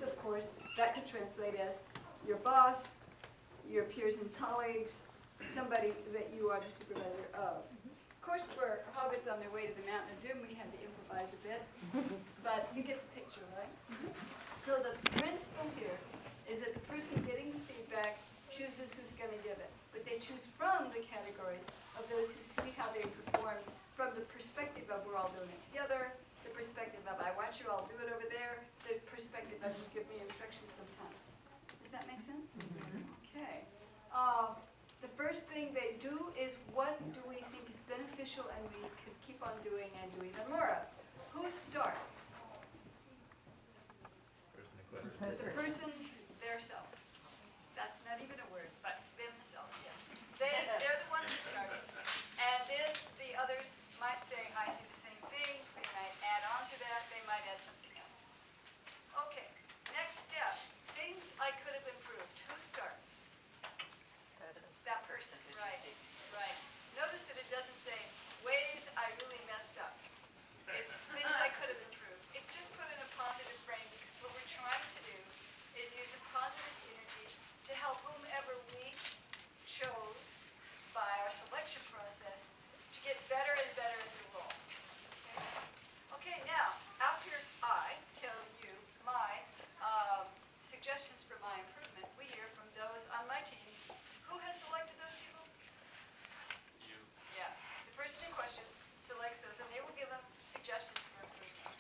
of course, that could translate as your boss, your peers and colleagues, somebody that you are the supervisor of. Of course, for hobbits on their way to the Mountain of Doom, we had to improvise a bit, but you get the picture, right? So the principle here is that the person getting the feedback chooses who's going to give it, but they choose from the categories of those who see how they perform from the perspective of we're all doing it together, the perspective of I watch you all do it over there, the perspective of you give me instructions sometimes. Does that make sense? Okay. The first thing they do is what do we think is beneficial and we could keep on doing and do even more of? Who starts? The person themselves. That's not even a word, but themselves, yes. They're the one who starts. And then the others might say, I see the same thing. They might add on to that. They might add something else. Okay, next step. Things I could have improved. Who starts? That person, right, right. Notice that it doesn't say, ways I really messed up. It's things I could have improved. It's just put in a positive frame because what we're trying to do is use a positive energy to help whomever we chose by our selection process to get better and better in the role. Okay, now, after I tell you my suggestions for my improvement, we hear from those on my team. Who has selected those people? You. Yeah, the person in question selects those and they will give them suggestions for improvement.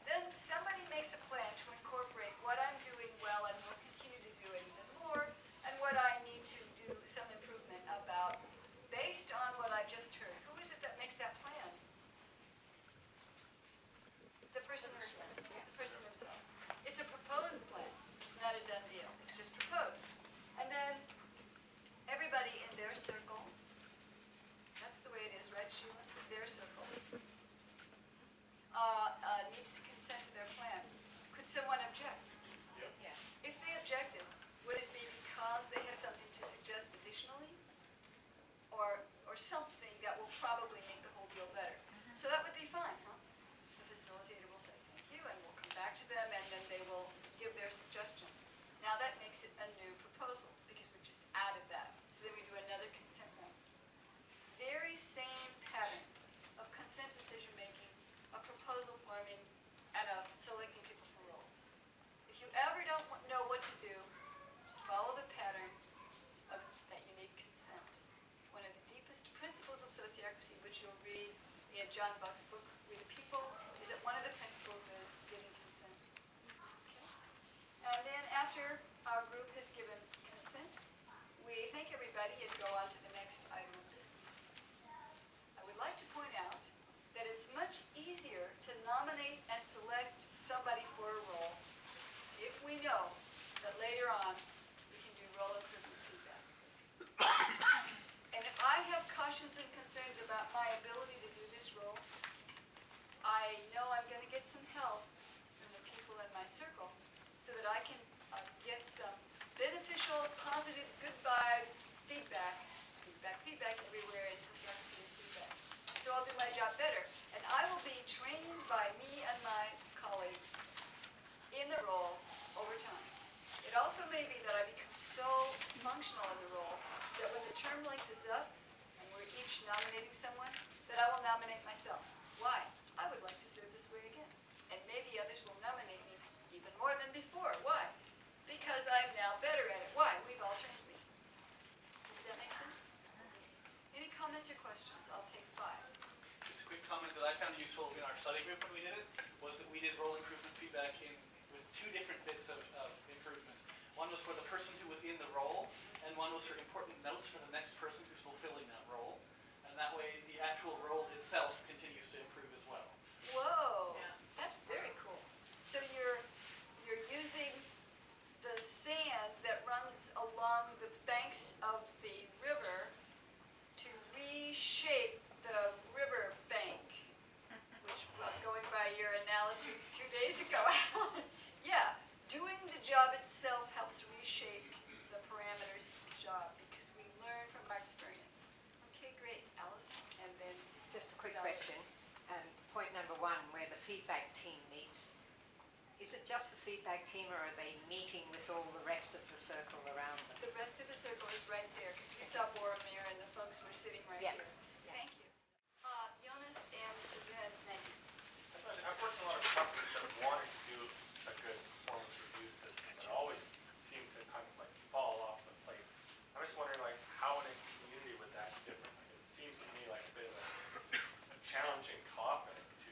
Then somebody makes a plan to incorporate what I'm doing well and will continue to do it even more, and what I need to do some improvement about based on what I just heard. Who is it that makes that plan? The person themselves. The person themselves. It's a proposed plan. It's not a done deal. It's just proposed. And then everybody in their circle, that's the way it is, right, Sheila? Their circle, needs to consent to their plan. Could someone object? Yep. Yes. If they objected, would it be because they have something to suggest additionally? Or something that will probably make the whole deal better? So that would be fine, huh? The facilitator will say thank you, and we'll come back to them, and then they will give their suggestion. Now that makes it a new proposal, because we just added that. So then we do another consent round. Very same pattern of consent decision making, of proposal forming, and of selecting people for roles. If you ever don't know what to do, just follow the pattern of that you need consent. One of the deepest principles of sociocracy, which you'll read in John Buck's book, We the People, is that one of the principles is giving consent. Okay? And then after our group has given consent, we thank everybody and go on to the next item of business. I would like to point out that it's much easier to nominate and select somebody for a role if we know that later on we can do role improvement feedback. And if I have cautions and concerns about my ability to do this role, I know I'm going to get some help from the people in my circle so that I can get some beneficial, positive, good vibe feedback. Feedback everywhere in sociocracy is feedback. So I'll do my job better. And I will be trained by me and my colleagues in the role over time. It also may be that I become so functional in the role that when the term length is up and we're each nominating someone, that I will nominate myself. Why? I would like to serve this way again. And maybe others will nominate me even more than before. Why? Because I'm now better at it. Why? We've all trained me. Does that make sense? Any comments or questions? I'll take 5. Just a quick comment that I found useful in our study group when we did it was that we did role improvement feedback with 2 different bits of improvement. One was for the person who was in the role, and one was for important notes for the next person who's fulfilling that role. And that way the actual role itself continues to improve as well. Whoa, yeah. That's very cool. So you're using the sand that runs along the banks of the river to reshape the river bank, which going by your analogy 2 days ago, yeah, doing the job itself helps reshape the parameters of the job because we learn from our experience. Okay, great, Alice, and then just a quick question. Point number 1, where the feedback feedback team, or are they meeting with all the rest of the circle around them? The rest of the circle is right there, because we saw Boromir and the folks were sitting right Yeah. here. Thank you. Jonas and then Maggie. I've worked in a lot of companies that wanted to do a good performance review system, but always seem to kind of like fall off the plate. I'm just wondering, like, how in a community would that be different? Like, it seems to me like a bit of a challenging topic to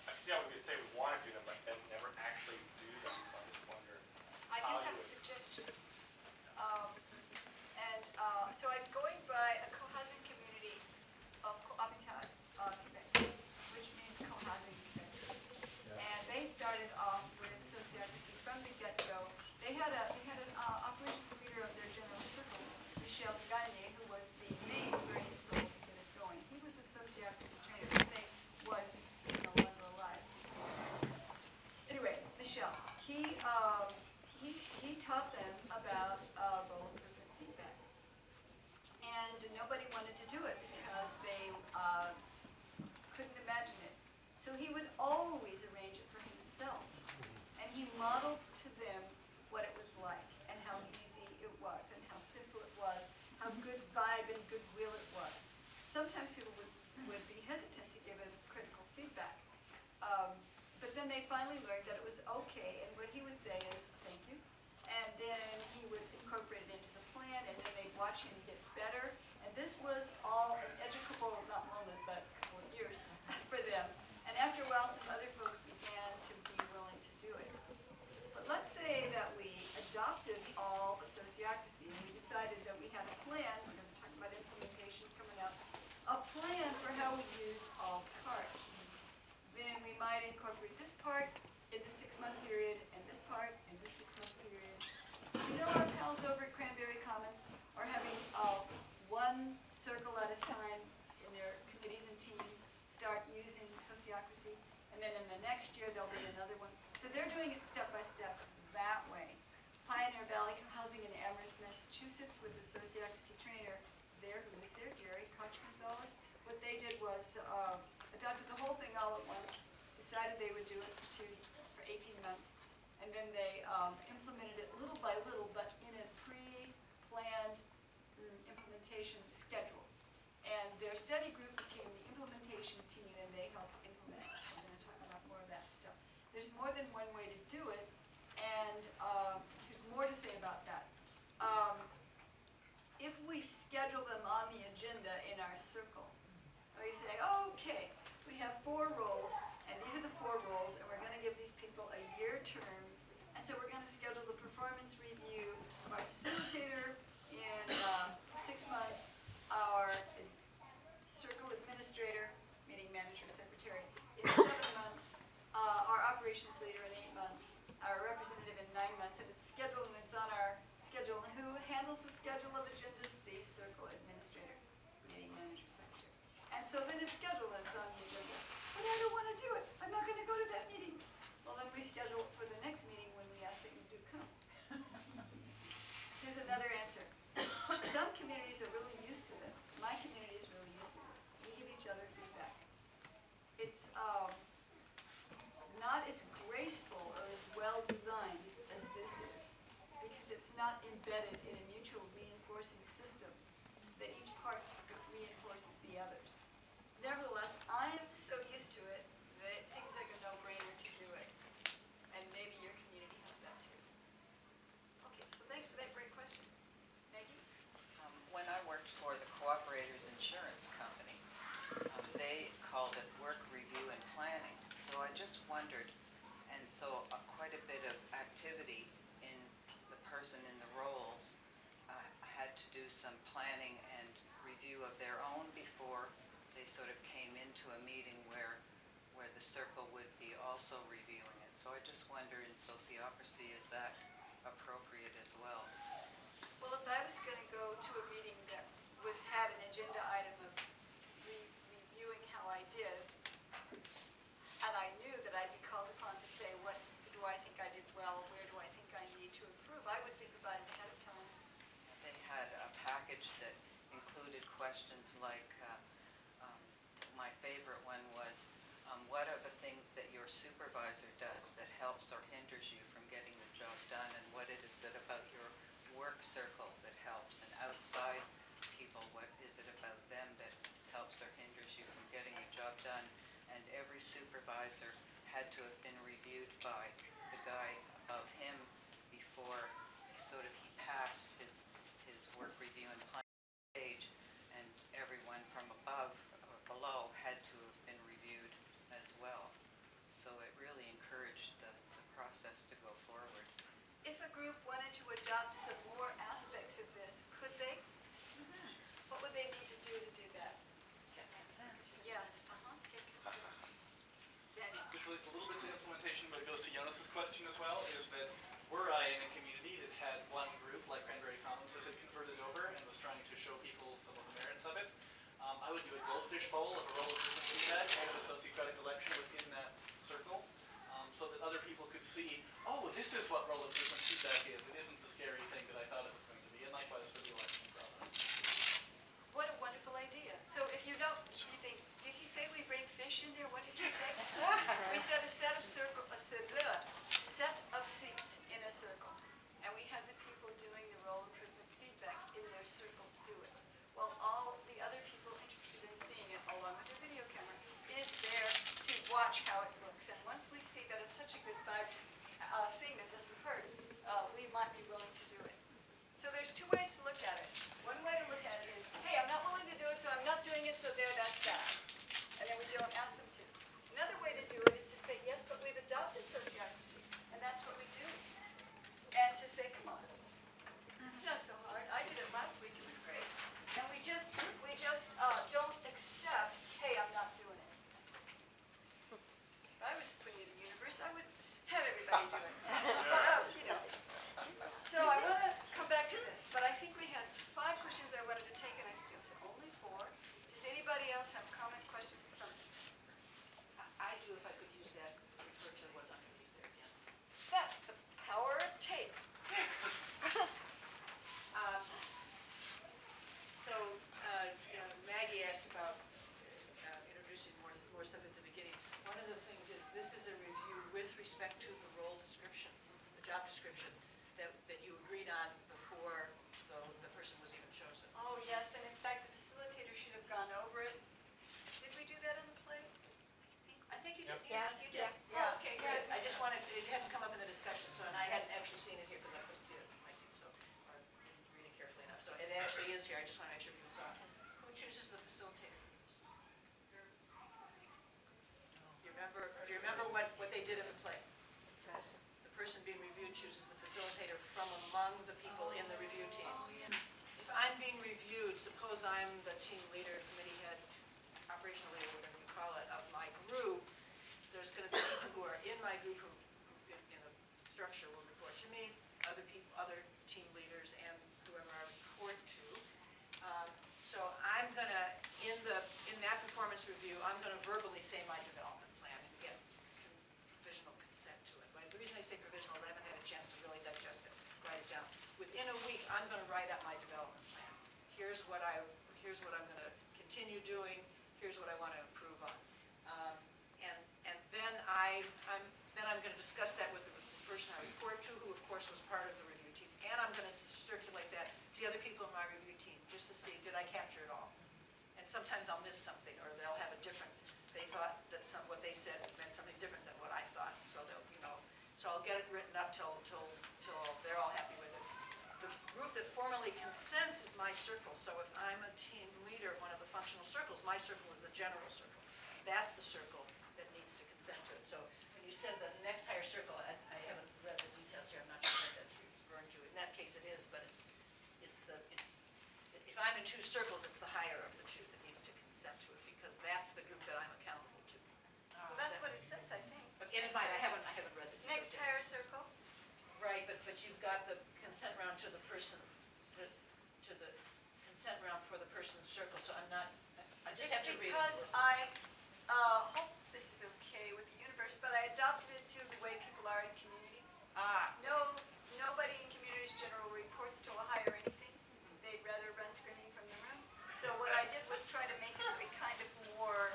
I see how we could say we want to do them, but then never actually do them. So I just wonder. I do have a suggestion. So I'm going by a co-housing community of Habitat, Quebec, which means co-housing defense. And they started off with Sociocracy from the get-go. They had an operations leader of their general circle, Michel Gagne, who was the main brain soul to get it going. He was a Sociocracy trainer. I say was because he's no longer alive. Anyway, Michel, he taught them about role improvement feedback. And nobody wanted to do it because they couldn't imagine it. So he would always arrange it for himself. And he modeled to them what it was like and how easy it was and how simple it was, how good vibe and goodwill it was. Sometimes people would be hesitant to give it critical feedback. But then they finally learned that it was okay, and what he would say is, thank you. And then he would incorporate it into the plan, and then they'd watch him get better. And this was all an educable, not moment, but a couple of years for them. And after a while, some other folks began to be willing to do it. But let's say that we adopted all the Sociocracy, and we decided that we had a plan, we're going to talk about implementation coming up, a plan for how we use all parts. Then we might incorporate this part in the 6-month period, and this part in the 6-month period. You know, our pals over at Cranberry Commons are having one circle at a time in their committees and teams start using Sociocracy, and then in the next year there'll be another one. So they're doing it step by step that way. Pioneer Valley Housing in Amherst, Massachusetts, with the Sociocracy trainer there, who lives there, Gary Koch-Gonzalez. What they did was adopted the whole thing all at once, decided they would do it for 18 months, and then they implemented it little by little, but in a pre-planned implementation schedule. And their study group became the implementation team, and they helped implement it. We're going to talk about more of that stuff. There's more than one way to do it, and there's more to say about that. If we schedule them on the agenda in our circle, we say, okay, we have 4 roles, and these are the 4 roles, and we're going to give these people a year term, and so we're going to schedule the performance review of our facilitator in 6 months, our circle administrator, meeting manager, secretary, in 7 months, our operations leader in 8 months, our representative in 9 months, and it's scheduled and it's on our schedule. And who handles the schedule of agendas? The circle administrator, meeting manager, secretary. And so then it's scheduled and it's on the agenda. But I don't want to do it. I'm not going to go to that meeting. Well, then we schedule it for the next meeting when we ask that you do come. Here's another answer. Some communities are really used to this. My community is really used to this. We give each other feedback. It's not as graceful or as well designed as this is, because it's not embedded in a mutual reinforcing system that each part reinforces the others. Nevertheless, I'm so used to it that it seems like a no-brainer to do it. And maybe your community has that too. Okay, so thanks for that great question. Maggie? When I worked for the Cooperators Insurance Company, they called it work review and planning. So I just wondered, and so quite a bit of activity in the person in the roles had to do some planning and review of their own before they sort of came into a meeting where the circle would be also reviewing it. So I just wonder, in Sociocracy, is that appropriate as well? Well, if I was going to go to a meeting that had an agenda item of reviewing how I did, and I knew that I'd be called upon to say, what do I think I did well, where do I think I need to improve, I would think about it ahead of time. They had a package that included questions like, my favorite one was, what are the things that your supervisor does that helps or hinders circle that helps, and outside people, what is it about them that helps or hinders you from getting the job done? And every supervisor had to have been reviewed by the guy above him before sort of he passed his work review and planning stage, and everyone from above or below had to have been reviewed as well. So it really encouraged the process to go forward. If a group wanted to adopt some more aspects of this, could they? What would they need to do that? Yeah, get consent. Daniel? Which relates a little bit to implementation, but it goes to Jonas's question as well, is that were I in a community that had one group, like Cranberry Commons, that had converted over and was trying to show people some of the merits of it, I would do a goldfish bowl of a role of different feedback and a sociocratic election within that circle, so that other people could see, oh, this is what role improvement feedback is. It isn't the scary thing that I thought it was going to be, and likewise for the election process. What a wonderful idea. So if you don't, you think, did he say we bring fish in there? What did he say? We set a set of seats in a circle, and we have the people doing the role improvement feedback in their circle do it. Well, all the other people interested in seeing it, along with their video camera, is there to watch how it looks. And once we see that it's such a good thing that doesn't hurt, we might be willing to do it. So there's two ways to look at it. One way to look at it is, hey, I'm not willing to do it, so I'm not doing it, so there, that's that. And then we don't ask them to. Another way to do it is to say, yes, but we've adopted sociocracy, and that's what we do. And to say, come on, it's not so hard. I did it last week, it was great. And we just don't accept, hey, I'm not doing it. If I was the queen of the universe, I would have everybody do it. But, So I want to come back to this, but I think we had 5 questions I wanted to take, and I think there was only 4. Does anybody else have comment, question, something? I do, if I could use that, refer to what's underneath there again. That's the power of tape. Maggie asked about introducing more stuff at the beginning. One of the things is this is a review with respect to the role description, the job description that you agreed on before the person was even chosen. Oh, yes, and in fact, the facilitator should have gone over it. Did we do that in the play? I think you did. Yeah. You did. Yeah. Oh, okay, good. I just wanted, it hadn't come up in the discussion, and I hadn't actually seen it here because I couldn't see it in my seat, or didn't read it carefully enough. So it actually is here. I just want to make sure people saw it. Who chooses the facilitator for this? Do you remember what they did in the play? The person being reviewed chooses the facilitator from among the people in the review team. If I'm being reviewed, suppose I'm the team leader, committee head, operational leader, whatever you call it, of my group, there's going to be people who are in my group who in a structure will report to me, other people, other team leaders, and whoever I report to. So I'm going to, in that performance review, I'm going to verbally say my development plan and get provisional consent to it. Right? The reason I say provisional is I haven't had a chance to really digest it, write it down. Within a week, I'm going to write up my development plan. Here's what I'm going to continue doing. Here's what I want to improve on. And then I'm going to discuss that with the person I report to, who of course was part of the review team. And I'm going to circulate that to the other people in my review team just to see, did I capture it all? And sometimes I'll miss something, or they'll have a different, they thought that what they said meant something different than what I thought. So they'll, so I'll get it written up till they're all happy with it. The group that formally consents is my circle. So if I'm a team leader of one of the functional circles, my circle is the general circle. That's the circle that needs to consent to it. So when you said the next higher circle, I haven't read the details here. I'm not sure what that's referring to. In that case, it is, but if I'm in 2 circles, it's the higher of the 2 that needs to consent to it because that's the group that I'm accountable to. Well, that's what it says, I think. But in mine, I haven't read the details. Next yet. higher circle? Right, but you've got the consent round to the person, to the consent round for the person's circle, so I just have to read it. It's because I hope this is okay with the universe, but I adopted it to the way people are in communities. Nobody in communities general reports to a higher anything. They'd rather run screaming from the room. So what I did was try to make it a kind of more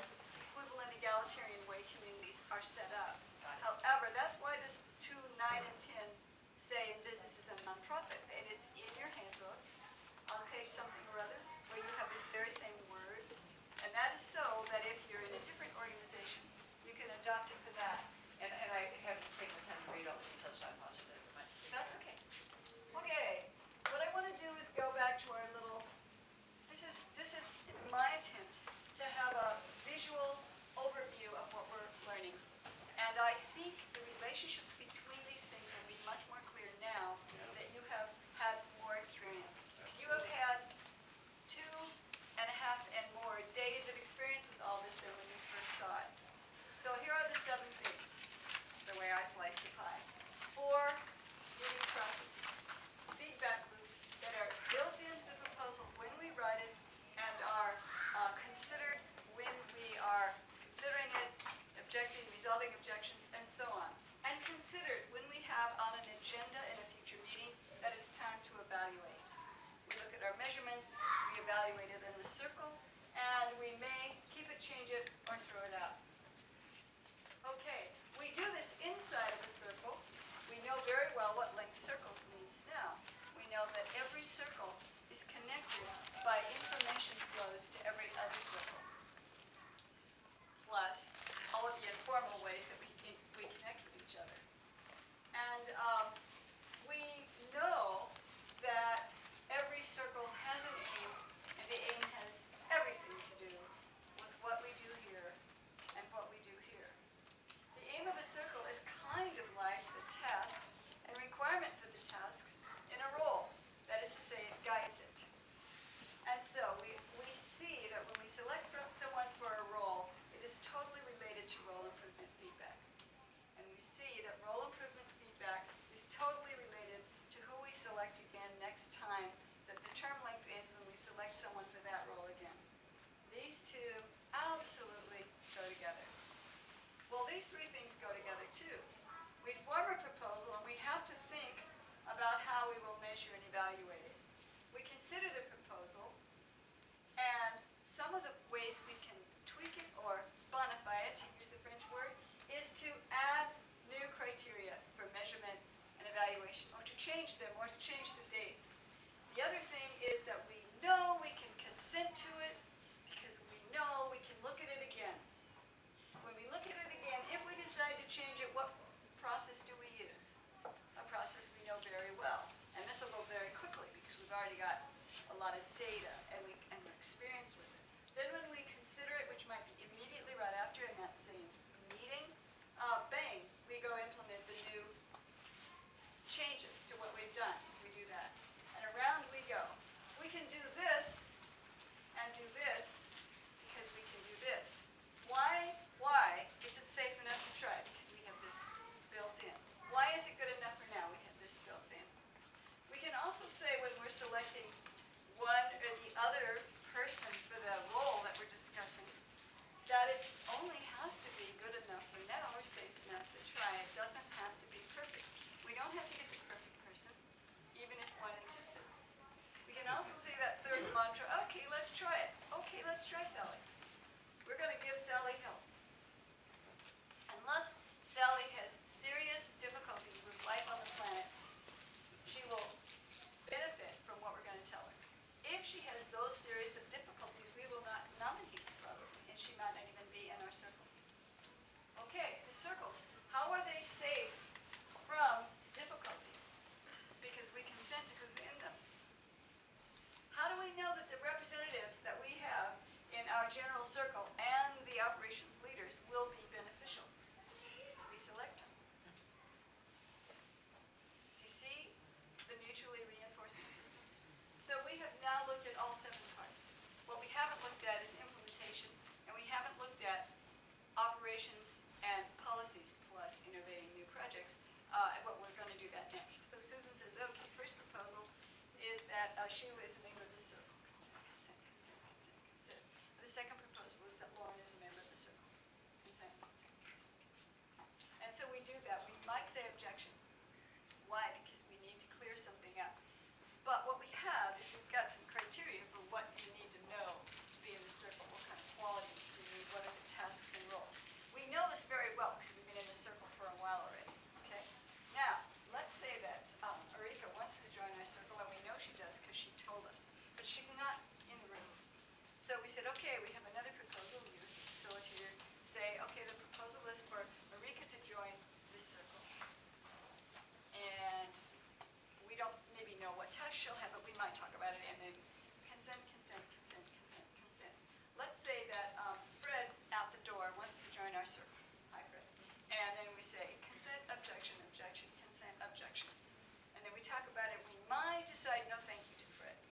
equivalent, egalitarian way communities are set up. However, that's why this 2, 9, and 10 say businesses and nonprofits, and it's in your handbook. something or other, where you have these very same words. And that is so that if you're in a different organization, you can adopt it for that. And I haven't taken the time to read all of these, so I apologize for my. That's okay. Okay, what I want to do is go back to our little, this is my attempt to have a visual overview of what we're learning. And I think the relationships between these things will be much more clear now that you have had more experience. You have had 2.5 and more days of experience with all this than when you first saw it. So here are the 7 things, the way I slice the pie. 4 meeting processes, feedback loops that are built into the proposal when we write it and are considered when we are considering it, objecting, resolving objections, and so on. And considered when we have on an agenda in a future meeting that it's time to evaluate. We look at our measurements, we evaluate it in the circle, and we may keep it, change it, or throw it out. Okay, we do this inside of a circle. We know very well what linked circles means now. We know that every circle is connected by information flows to every other circle. Plus, all of the informal ways that we connect with each other. And we know that every circle has an aim, and the aim has everything to do with what we do here and what we do here. The aim of a circle is kind of like the tasks and requirement for the tasks in a role. That is to say, it guides it. And so we see that when we select someone for a role, it is totally related to role improvement feedback. And we see that role improvement feedback is totally related to who we select again next time that the term length ends and we select someone for that role again. These two absolutely go together. Well, these 3 things go together too. We form a proposal and we have to think about how we will measure and evaluate it. We consider the proposal, and some of the ways we can tweak it or bonify it, to use the French word, is to add new criteria for measurement and evaluation, or to change them, or to change the dates. The other thing is that we know we can consent to it because we know we can look at it again. When we look at it again, if we decide to change it, what process do we use? A process we know very well. And this will go very quickly because we've already got a lot of data and we're experienced with it. Then when we consider it, which might be immediately right after in that same meeting, bang, we go implement the new changes to what we've done. We do that. And around we go. We can do this and do this because we can do this. Why is it safe enough to try? Because we have this built in. Why is it good enough for now? We have this built in. We can also say when we're selecting one or the other person for the role that we're discussing, that it only has to be good enough for now or safe enough to try. It doesn't have to be perfect. We don't have to get the perfect person, even if one existed. We can also say that third mantra, okay, let's try it. Okay, let's try Sally. We're going to give Sally help. Unless Sally has serious difficulties with life on the planet, she will benefit from what we're going to tell her. If she has those serious difficulties, we will not nominate her probably, and she might not even be in our circle. Okay, the circles. How are they safe from difficulty? Because we consent to who's in them. How do we know that the representatives that we have in our general circle and the operations leaders will be beneficial? We select them. Do you see the mutually reinforcing systems? So we have now looked at all 7 parts. What we haven't looked at is implementation, and we haven't looked at operations and policies plus innovating new projects. What we're going to do that next. So Susan says, okay, first proposal is that Sheila is a member of the circle. Consent, consent, consent, consent, consent. The second proposal is that Lauren is a member of the circle. Consent, consent, consent, consent, consent. And so we do that. We might say objection. Why? Because we need to clear something up. But what we have is we've got some criteria for what you need to know to be in the circle. What kind of qualities do you need? What are the tasks and roles? We know this very well because we've been in the circle for a while already. Okay? Now, let's say that Erika wants to join our circle, and we know she does because she told us. But she's So we said, okay, we have another proposal, we use the facilitator, say, okay, the proposal is for Marika to join this circle. And we don't maybe know what task she'll have, but we might talk about it, and then consent, consent, consent, consent, consent. Let's say that Fred out the door wants to join our circle. Hi, Fred. And then we say consent, objection, objection, consent, objection. And then we talk about it. We might decide no thank